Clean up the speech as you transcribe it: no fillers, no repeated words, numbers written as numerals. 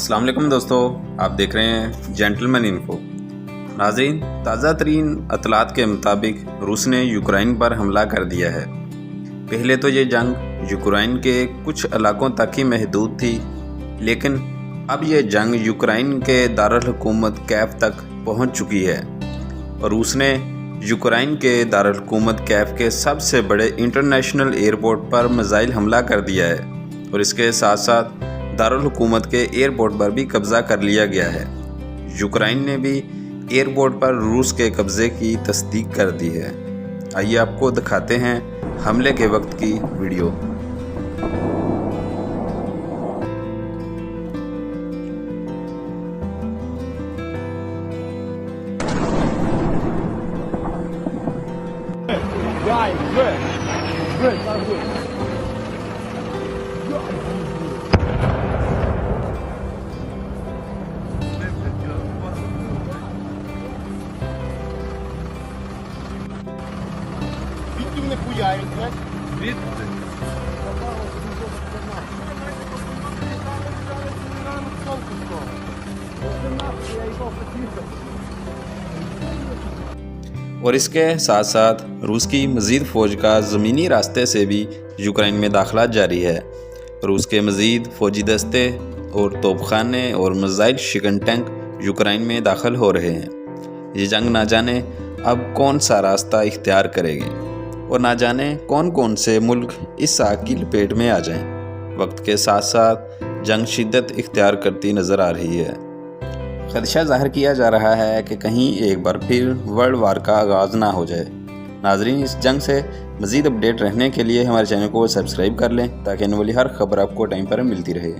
अस्सलाम वालेकुम दोस्तों, आप देख रहे हैं जेंटलमैन इन्फो। नाज़रीन, ताज़ा तरीन अतलात के मुताबिक रूस ने यूक्रेन पर हमला कर दिया है। पहले तो ये जंग यूक्रेन के कुछ इलाकों तक ही महदूद थी, लेकिन अब ये जंग यूक्रेन के दारुल हुकूमत कैफ तक पहुंच चुकी है। रूस ने यूक्रेन के दारुल हुकूमत कैफ के सबसे बड़े इंटरनेशनल एयरपोर्ट पर मिसाइल हमला कर दिया है और इसके साथ साथ दारुल हुकूमत के एयरपोर्ट पर भी कब्ज़ा कर लिया गया है। यूक्रेन ने भी एयरपोर्ट पर रूस के कब्ज़े की तस्दीक कर दी है। आइए आपको दिखाते हैं हमले के वक्त की वीडियो। Не хуярить, блядь. और इसके साथ साथ रूस की मज़ीद फ़ौज का ज़मीनी रास्ते से भी यूक्रेन में दाखिला जारी है। रूस के मज़ीद फ़ौजी दस्ते और तोपखाने और मिसाइल शिकन टैंक यूक्रेन में दाखिल हो रहे हैं। ये जंग ना जाने अब कौन सा रास्ता इख्तियार करेगी और ना जाने कौन कौन से मुल्क इस आग की लपेट में आ जाएं। वक्त के साथ साथ जंग शिद्दत इख्तियार करती नज़र आ रही है। खदशा ज़ाहिर किया जा रहा है कि कहीं एक बार फिर वर्ल्ड वार का आगाज़ ना हो जाए। नाजरीन, इस जंग से मज़ीद अपडेट रहने के लिए हमारे चैनल को सब्सक्राइब कर लें ताकि आने वाली हर खबर आपको टाइम पर मिलती रहे।